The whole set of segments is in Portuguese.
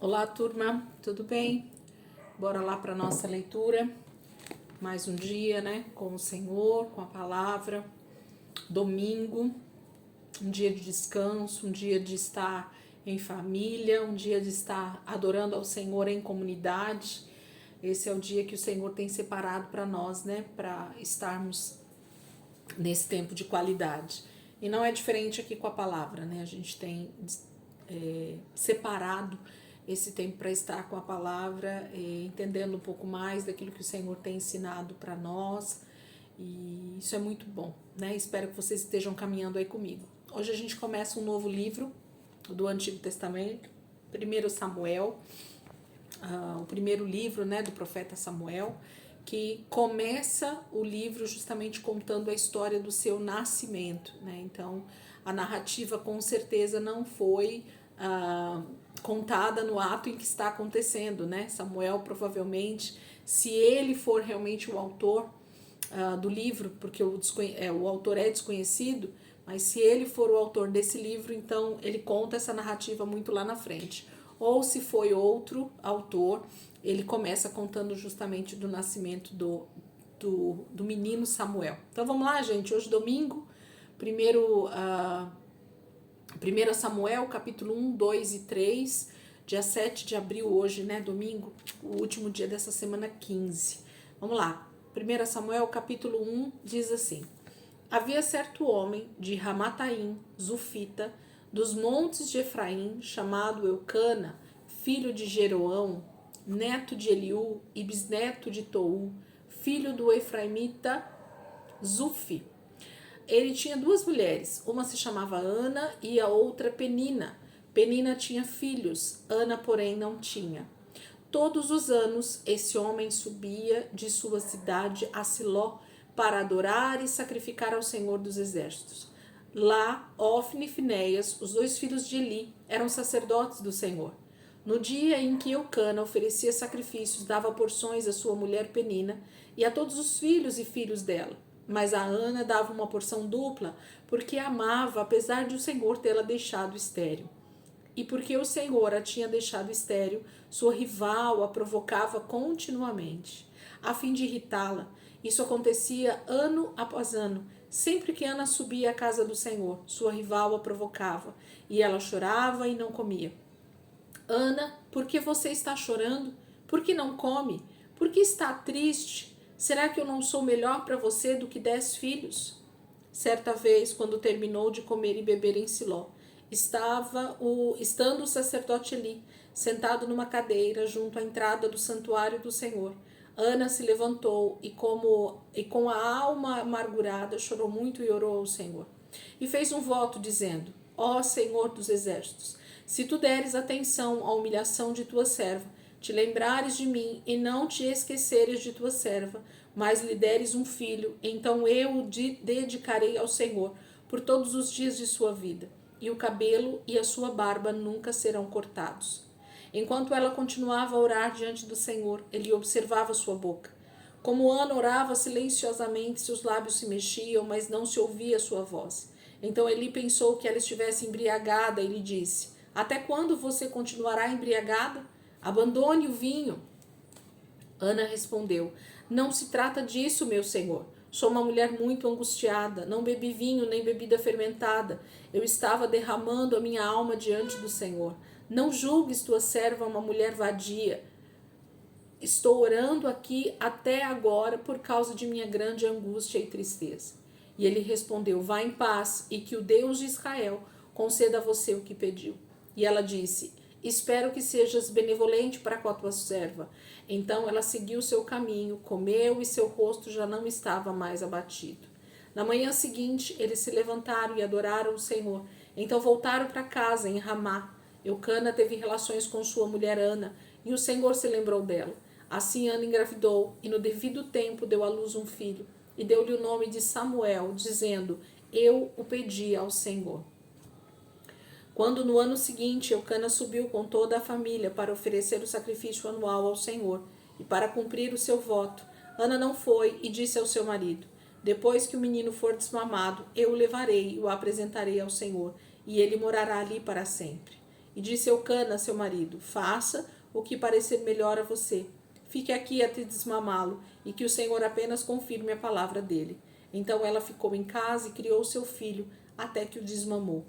Olá, turma, tudo bem? Bora lá para nossa leitura. Mais um dia, né, com o Senhor, com a palavra. Domingo, um dia de descanso, um dia de estar em família, um dia de estar adorando ao Senhor em comunidade. Esse é o dia que o Senhor tem separado para nós, né, para estarmos nesse tempo de qualidade. E não é diferente aqui com a palavra, né? A gente tem separado esse tempo para estar com a palavra, entendendo um pouco mais daquilo que o Senhor tem ensinado para nós, e isso é muito bom, né? Espero que vocês estejam caminhando aí comigo. Hoje a gente começa um novo livro do Antigo Testamento, 1 Samuel, o primeiro livro, né, do profeta Samuel, que começa o livro justamente contando a história do seu nascimento, né? Então, a narrativa com certeza não foi contada no ato em que está acontecendo, né? Samuel provavelmente, se ele for realmente o autor do livro, porque o autor é desconhecido, mas se ele for o autor desse livro, então ele conta essa narrativa muito lá na frente. Ou se foi outro autor, ele começa contando justamente do nascimento do menino Samuel. Então vamos lá, gente, hoje domingo, 1 Samuel, capítulo 1, 2 e 3, dia 7 de abril hoje, né, domingo, o último dia dessa semana 15. Vamos lá, 1 Samuel, capítulo 1, diz assim: Havia certo homem de Ramataim, Zufita, dos montes de Efraim, chamado Eucana, filho de Jeroão, neto de Eliú e bisneto de Tou, filho do Efraimita Zufi. Ele tinha duas mulheres, uma se chamava Ana e a outra Penina. Penina tinha filhos, Ana, porém, não tinha. Todos os anos, esse homem subia de sua cidade a Siló para adorar e sacrificar ao Senhor dos Exércitos. Lá, Ofne e Finéias, os dois filhos de Eli, eram sacerdotes do Senhor. No dia em que Eucana oferecia sacrifícios, dava porções à sua mulher Penina e a todos os filhos e filhos dela. Mas a Ana dava uma porção dupla, porque a amava, apesar de o Senhor tê-la deixado estéril. E porque o Senhor a tinha deixado estéril, sua rival a provocava continuamente, a fim de irritá-la. Isso acontecia ano após ano. Sempre que Ana subia à casa do Senhor, sua rival a provocava, e ela chorava e não comia. Ana, por que você está chorando? Por que não come? Por que está triste? Será que eu não sou melhor para você do que 10 filhos? Certa vez, quando terminou de comer e beber em Siló, estando o sacerdote Eli, sentado numa cadeira junto à entrada do santuário do Senhor, Ana se levantou e com a alma amargurada chorou muito e orou ao Senhor. E fez um voto dizendo: Ó Senhor dos exércitos, se tu deres atenção à humilhação de tua serva, te lembrares de mim e não te esqueceres de tua serva, mas lhe deres um filho, então eu o dedicarei ao Senhor por todos os dias de sua vida, e o cabelo e a sua barba nunca serão cortados. Enquanto ela continuava a orar diante do Senhor, ele observava sua boca. Como Ana orava silenciosamente, seus lábios se mexiam, mas não se ouvia sua voz. Então Eli pensou que ela estivesse embriagada e lhe disse: Até quando você continuará embriagada? Abandone o vinho. Ana respondeu: Não se trata disso, meu senhor. Sou uma mulher muito angustiada. Não bebi vinho nem bebida fermentada. Eu estava derramando a minha alma diante do Senhor. Não julgues tua serva uma mulher vadia. Estou orando aqui até agora por causa de minha grande angústia e tristeza. E ele respondeu: Vá em paz e que o Deus de Israel conceda a você o que pediu. E ela disse: Espero que sejas benevolente para com a tua serva. Então ela seguiu seu caminho, comeu e seu rosto já não estava mais abatido. Na manhã seguinte, eles se levantaram e adoraram o Senhor. Então voltaram para casa em Ramá. Eucana teve relações com sua mulher Ana, e o Senhor se lembrou dela. Assim Ana engravidou, e no devido tempo deu à luz um filho, e deu-lhe o nome de Samuel, dizendo: Eu o pedi ao Senhor. Quando no ano seguinte Eucana subiu com toda a família para oferecer o sacrifício anual ao Senhor e para cumprir o seu voto, Ana não foi e disse ao seu marido: Depois que o menino for desmamado, eu o levarei e o apresentarei ao Senhor, e ele morará ali para sempre. E disse Eucana, seu marido: faça o que parecer melhor a você. Fique aqui até desmamá-lo, e que o Senhor apenas confirme a palavra dele. Então ela ficou em casa e criou seu filho, até que o desmamou.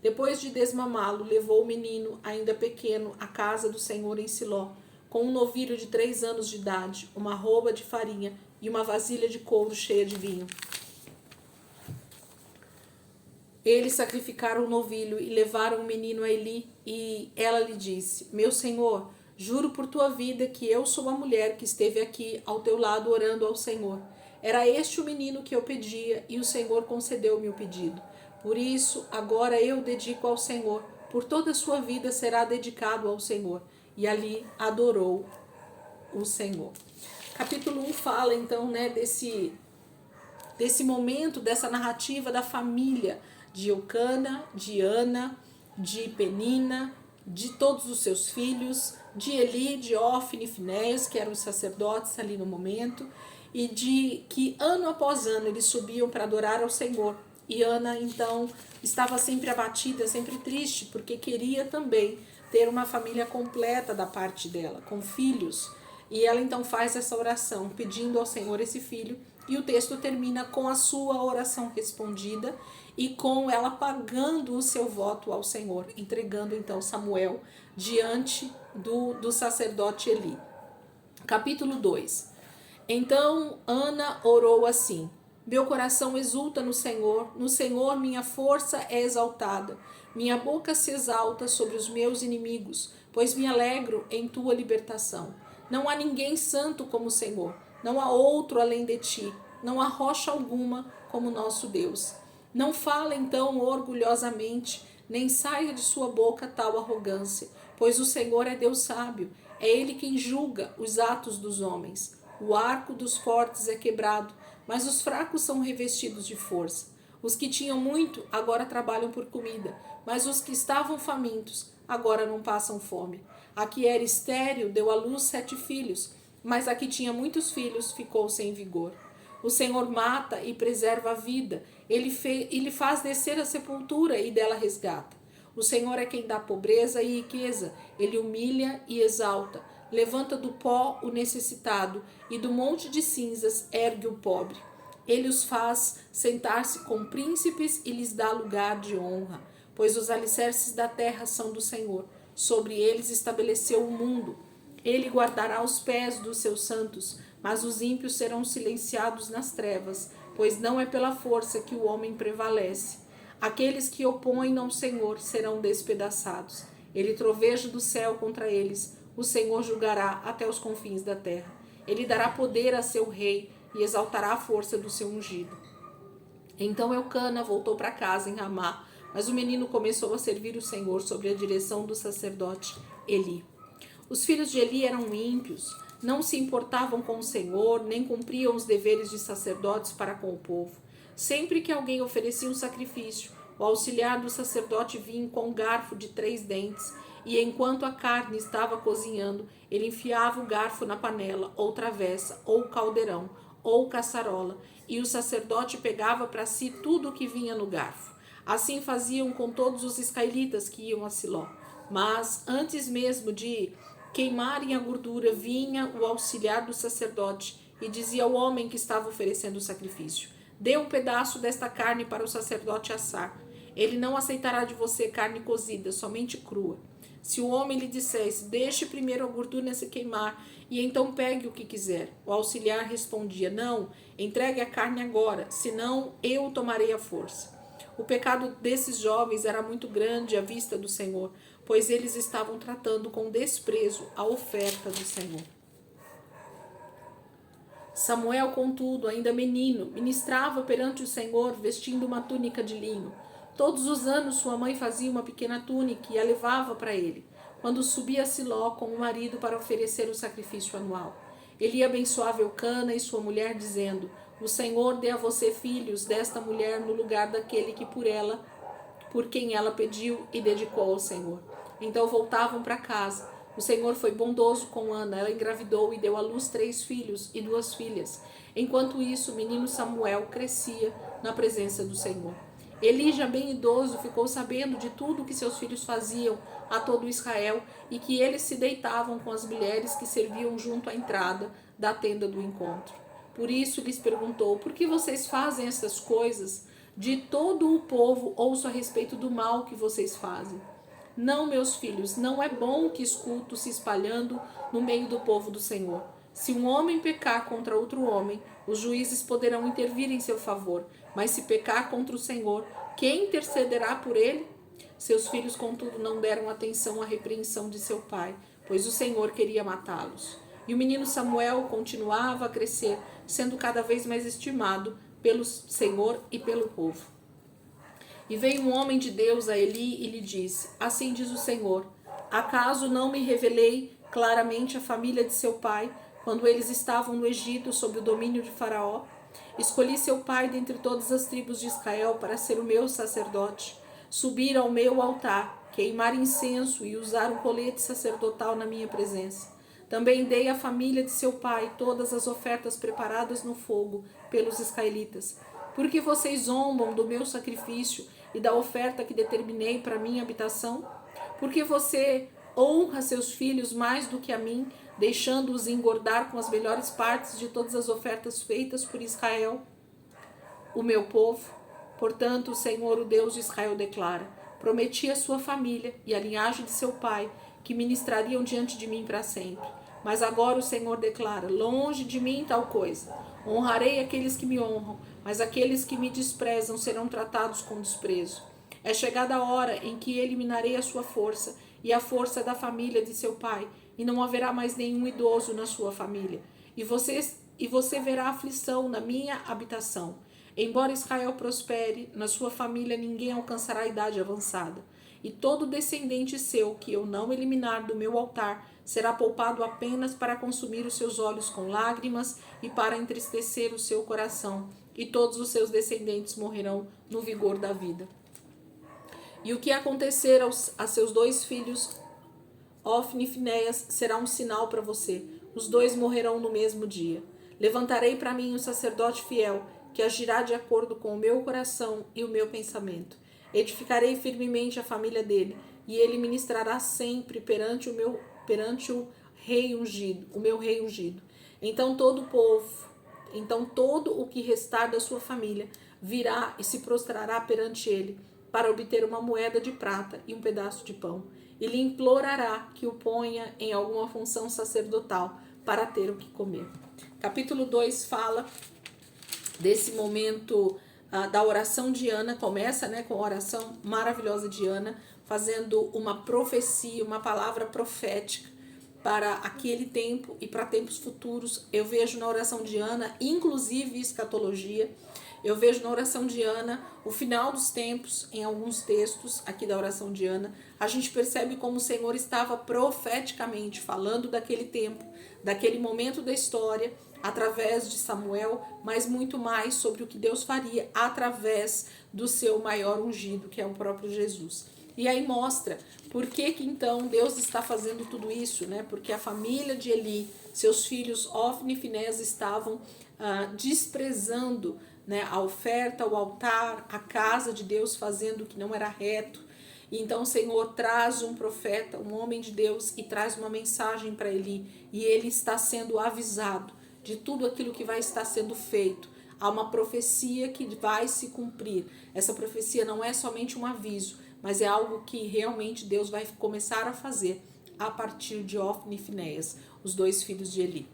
Depois de desmamá-lo, levou o menino, ainda pequeno, à casa do Senhor em Siló, com um novilho de 3 anos de idade, uma arroba de farinha e uma vasilha de couro cheia de vinho. Eles sacrificaram o novilho e levaram o menino a Eli, e ela lhe disse: meu senhor, juro por tua vida que eu sou a mulher que esteve aqui ao teu lado orando ao Senhor. Era este o menino que eu pedia, e o Senhor concedeu-me o pedido. Por isso, agora eu dedico ao Senhor. Por toda a sua vida será dedicado ao Senhor. E ali adorou o Senhor. Capítulo 1 fala então, desse momento, dessa narrativa da família de Eucana, de Ana, de Penina, de todos os seus filhos, de Eli, de Ofne e Finéias, que eram os sacerdotes ali no momento, e de que ano após ano eles subiam para adorar ao Senhor. E Ana então estava sempre abatida, sempre triste, porque queria também ter uma família completa da parte dela, com filhos. E ela então faz essa oração, pedindo ao Senhor esse filho, e o texto termina com a sua oração respondida e com ela pagando o seu voto ao Senhor, entregando então Samuel diante do sacerdote Eli. Capítulo 2. Então Ana orou assim: meu coração exulta no Senhor minha força é exaltada. Minha boca se exalta sobre os meus inimigos, pois me alegro em tua libertação. Não há ninguém santo como o Senhor, não há outro além de ti, não há rocha alguma como nosso Deus. Não fala então orgulhosamente, nem saia de sua boca tal arrogância, pois o Senhor é Deus sábio, é Ele quem julga os atos dos homens. O arco dos fortes é quebrado, mas os fracos são revestidos de força. Os que tinham muito agora trabalham por comida, mas os que estavam famintos agora não passam fome. A que era estéril deu à luz 7 filhos, mas a que tinha muitos filhos ficou sem vigor. O Senhor mata e preserva a vida, ele faz descer a sepultura e dela resgata. O Senhor é quem dá pobreza e riqueza, ele humilha e exalta. Levanta do pó o necessitado e do monte de cinzas ergue o pobre. Ele os faz sentar-se com príncipes e lhes dá lugar de honra, pois os alicerces da terra são do Senhor. Sobre eles estabeleceu o mundo. Ele guardará os pés dos seus santos, mas os ímpios serão silenciados nas trevas, pois não é pela força que o homem prevalece. Aqueles que opõem ao Senhor serão despedaçados. Ele troveja do céu contra eles. O Senhor julgará até os confins da terra. Ele dará poder a seu rei e exaltará a força do seu ungido. Então Eucana voltou para casa em Ramá, mas o menino começou a servir o Senhor sob a direção do sacerdote Eli. Os filhos de Eli eram ímpios, não se importavam com o Senhor, nem cumpriam os deveres de sacerdotes para com o povo. Sempre que alguém oferecia um sacrifício, o auxiliar do sacerdote vinha com um garfo de 3 dentes, e enquanto a carne estava cozinhando, ele enfiava o garfo na panela, ou travessa, ou caldeirão, ou caçarola, e o sacerdote pegava para si tudo o que vinha no garfo. Assim faziam com todos os israelitas que iam a Siló. Mas, antes mesmo de queimarem a gordura, vinha o auxiliar do sacerdote e dizia ao homem que estava oferecendo o sacrifício: dê um pedaço desta carne para o sacerdote assar. Ele não aceitará de você carne cozida, somente crua. Se o homem lhe dissesse: deixe primeiro a gordura se queimar, e então pegue o que quiser, o auxiliar respondia: não, entregue a carne agora, senão eu tomarei a força. O pecado desses jovens era muito grande à vista do Senhor, pois eles estavam tratando com desprezo a oferta do Senhor. Samuel, contudo, ainda menino, ministrava perante o Senhor, vestindo uma túnica de linho. Todos os anos sua mãe fazia uma pequena túnica e a levava para ele, quando subia a Siló com o marido para oferecer o sacrifício anual. Eli abençoava Eucana e sua mulher, dizendo: o Senhor dê a você filhos desta mulher no lugar daquele que por quem ela pediu e dedicou ao Senhor. Então voltavam para casa. O Senhor foi bondoso com Ana, ela engravidou e deu à luz 3 filhos e 2 filhas. Enquanto isso, o menino Samuel crescia na presença do Senhor. Eli, já bem idoso, ficou sabendo de tudo o que seus filhos faziam a todo Israel e que eles se deitavam com as mulheres que serviam junto à entrada da tenda do encontro. Por isso lhes perguntou: por que vocês fazem essas coisas? De todo o povo ouço a respeito do mal que vocês fazem. Não, meus filhos, não é bom que escuto se espalhando no meio do povo do Senhor. Se um homem pecar contra outro homem, os juízes poderão intervir em seu favor. Mas se pecar contra o Senhor, quem intercederá por ele? Seus filhos, contudo, não deram atenção à repreensão de seu pai, pois o Senhor queria matá-los. E o menino Samuel continuava a crescer, sendo cada vez mais estimado pelo Senhor e pelo povo. E veio um homem de Deus a Eli e lhe disse: assim diz o Senhor, acaso não me revelei claramente a família de seu pai, quando eles estavam no Egito sob o domínio de Faraó? Escolhi seu pai dentre todas as tribos de Israel para ser o meu sacerdote, subir ao meu altar, queimar incenso e usar um colete sacerdotal na minha presença. Também dei à família de seu pai todas as ofertas preparadas no fogo pelos israelitas. Porque vocês zombam do meu sacrifício e da oferta que determinei para minha habitação? Porque você honra seus filhos mais do que a mim, deixando-os engordar com as melhores partes de todas as ofertas feitas por Israel, o meu povo? Portanto, o Senhor, o Deus de Israel, declara: prometi à sua família e à linhagem de seu pai que ministrariam diante de mim para sempre. Mas agora o Senhor declara: longe de mim tal coisa. Honrarei aqueles que me honram, mas aqueles que me desprezam serão tratados com desprezo. É chegada a hora em que eliminarei a sua força e a força da família de seu pai, e não haverá mais nenhum idoso na sua família. E você verá aflição na minha habitação. Embora Israel prospere, na sua família ninguém alcançará a idade avançada. E todo descendente seu que eu não eliminar do meu altar será poupado apenas para consumir os seus olhos com lágrimas e para entristecer o seu coração, e todos os seus descendentes morrerão no vigor da vida. E o que acontecer a seus dois filhos, Ofni e Finéias, será um sinal para você. Os dois morrerão no mesmo dia. Levantarei para mim um sacerdote fiel, que agirá de acordo com o meu coração e o meu pensamento. Edificarei firmemente a família dele, e ele ministrará sempre perante o rei ungido, o meu rei ungido. Então todo o que restar da sua família virá e se prostrará perante ele, para obter uma moeda de prata e um pedaço de pão. E lhe implorará que o ponha em alguma função sacerdotal para ter o que comer. Capítulo 2 fala desse momento da oração de Ana. Começa, com a oração maravilhosa de Ana, fazendo uma profecia, uma palavra profética para aquele tempo e para tempos futuros. Eu vejo na oração de Ana, inclusive escatologia. Eu vejo na oração de Ana o final dos tempos, em alguns textos aqui da oração de Ana. A gente percebe como o Senhor estava profeticamente falando daquele tempo, daquele momento da história, através de Samuel, mas muito mais sobre o que Deus faria através do seu maior ungido, que é o próprio Jesus. E aí mostra por que então Deus está fazendo tudo isso, Porque a família de Eli, seus filhos Ofni e Finéias, estavam desprezando a oferta, o altar, a casa de Deus, fazendo o que não era reto. E então o Senhor traz um profeta, um homem de Deus, e traz uma mensagem para Eli, e ele está sendo avisado de tudo aquilo que vai estar sendo feito. Há uma profecia que vai se cumprir. Essa profecia não é somente um aviso, mas é algo que realmente Deus vai começar a fazer a partir de Ofni e Finéias, os dois filhos de Eli.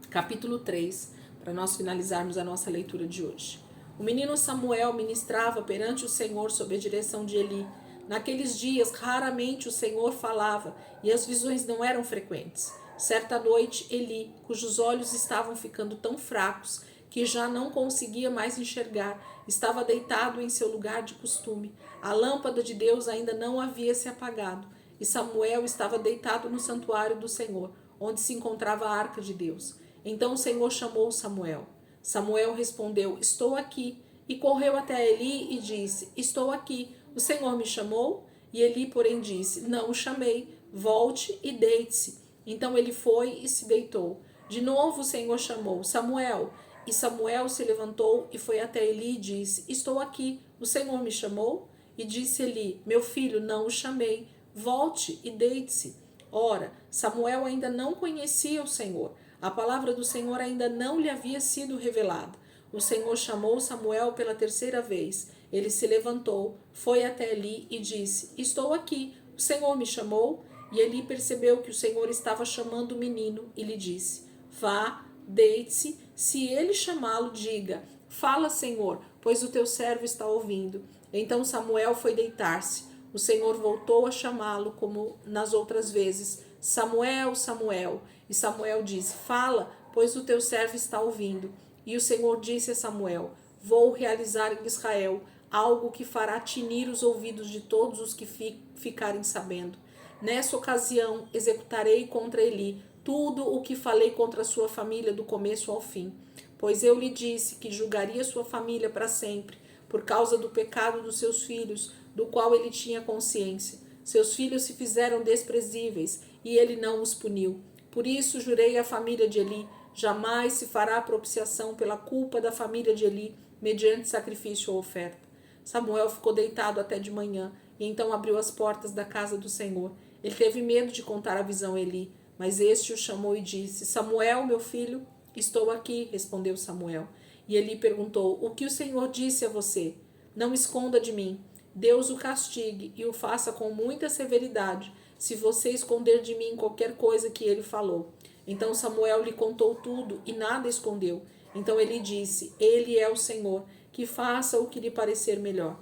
Capítulo 3, para nós finalizarmos a nossa leitura de hoje. O menino Samuel ministrava perante o Senhor sob a direção de Eli. Naqueles dias, raramente o Senhor falava e as visões não eram frequentes. Certa noite, Eli, cujos olhos estavam ficando tão fracos que já não conseguia mais enxergar, estava deitado em seu lugar de costume. A lâmpada de Deus ainda não havia se apagado, e Samuel estava deitado no santuário do Senhor, onde se encontrava a arca de Deus. Então o Senhor chamou Samuel. Samuel respondeu: estou aqui. E correu até Eli e disse: estou aqui. O Senhor me chamou? E Eli, porém, disse: não o chamei. Volte e deite-se. Então ele foi e se deitou. De novo o Senhor chamou: Samuel. E Samuel se levantou e foi até Eli e disse: Estou aqui, o Senhor me chamou? E disse Eli: Meu filho, não o chamei, volte e deite-se. Ora, Samuel ainda não conhecia o Senhor, a palavra do Senhor ainda não lhe havia sido revelada. O Senhor chamou Samuel pela terceira vez. Ele se levantou, foi até Eli e disse: Estou aqui, o Senhor me chamou? E Eli percebeu que o Senhor estava chamando o menino e lhe disse: Vá, deite-se, se ele chamá-lo, diga: Fala, Senhor, pois o teu servo está ouvindo. Então Samuel foi deitar-se. O Senhor voltou a chamá-lo como nas outras vezes: Samuel, Samuel. E Samuel disse: Fala, pois o teu servo está ouvindo. E o Senhor disse a Samuel: Vou realizar em Israel algo que fará tinir os ouvidos de todos os que ficarem sabendo. Nessa ocasião executarei contra Eli tudo o que falei contra a sua família do começo ao fim. Pois eu lhe disse que julgaria sua família para sempre, por causa do pecado dos seus filhos, do qual ele tinha consciência. Seus filhos se fizeram desprezíveis, e ele não os puniu. Por isso jurei à família de Eli: jamais se fará propiciação pela culpa da família de Eli, mediante sacrifício ou oferta. Samuel ficou deitado até de manhã, e então abriu as portas da casa do Senhor. Ele teve medo de contar a visão a Eli, mas este o chamou e disse: Samuel, meu filho? Estou aqui, respondeu Samuel. E Eli perguntou: O que o Senhor disse a você? Não esconda de mim. Deus o castigue e o faça com muita severidade, se você esconder de mim qualquer coisa que ele falou. Então Samuel lhe contou tudo e nada escondeu. Então Eli disse: Ele é o Senhor, que faça o que lhe parecer melhor.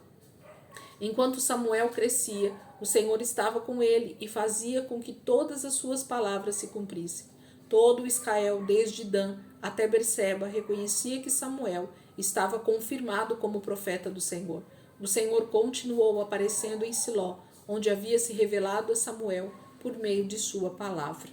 Enquanto Samuel crescia, o Senhor estava com ele e fazia com que todas as suas palavras se cumprissem. Todo Israel, desde Dan até Berseba, reconhecia que Samuel estava confirmado como profeta do Senhor. O Senhor continuou aparecendo em Siló, onde havia se revelado a Samuel por meio de sua palavra.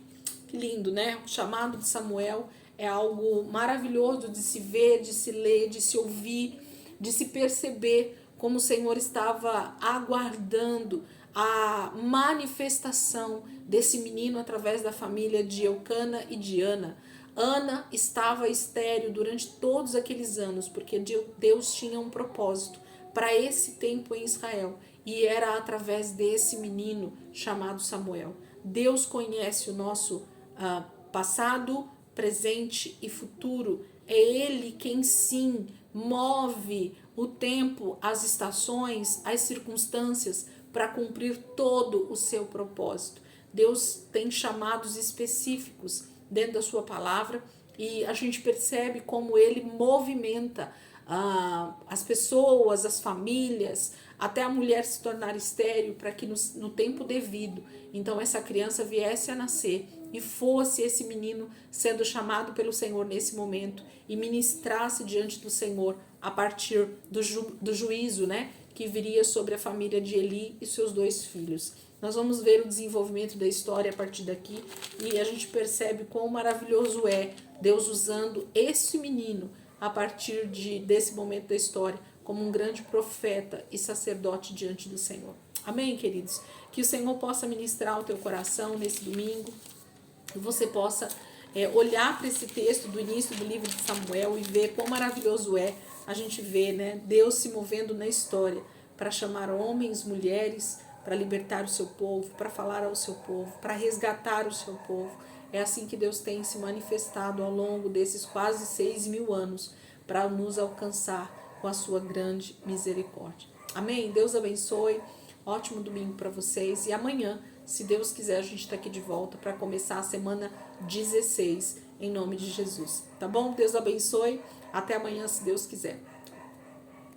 Que lindo, né? O chamado de Samuel é algo maravilhoso de se ver, de se ler, de se ouvir, de se perceber como o Senhor estava aguardando a manifestação desse menino através da família de Eucana e de Ana. Ana estava estéril durante todos aqueles anos, porque Deus tinha um propósito para esse tempo em Israel, e era através desse menino chamado Samuel. Deus conhece o nosso passado, presente e futuro. É Ele quem sim move o tempo, as estações, as circunstâncias para cumprir todo o seu propósito. Deus tem chamados específicos dentro da sua palavra e a gente percebe como Ele movimenta as pessoas, as famílias, até a mulher se tornar estéril para que no tempo devido, então essa criança viesse a nascer e fosse esse menino sendo chamado pelo Senhor nesse momento e ministrasse diante do Senhor a partir do juízo, né, que viria sobre a família de Eli e seus 2 filhos. Nós vamos ver o desenvolvimento da história a partir daqui e a gente percebe quão maravilhoso é Deus usando esse menino a partir desse momento da história como um grande profeta e sacerdote diante do Senhor. Amém, queridos? Que o Senhor possa ministrar o teu coração nesse domingo, que você possa olhar para esse texto do início do livro de Samuel e ver quão maravilhoso é a gente ver, né, Deus se movendo na história para chamar homens, mulheres, para libertar o seu povo, para falar ao seu povo, para resgatar o seu povo. É assim que Deus tem se manifestado ao longo desses quase 6.000 anos para nos alcançar com a sua grande misericórdia. Amém? Deus abençoe. Ótimo domingo para vocês. E amanhã, se Deus quiser, a gente está aqui de volta para começar a semana 16, em nome de Jesus. Tá bom? Deus abençoe. Até amanhã, se Deus quiser.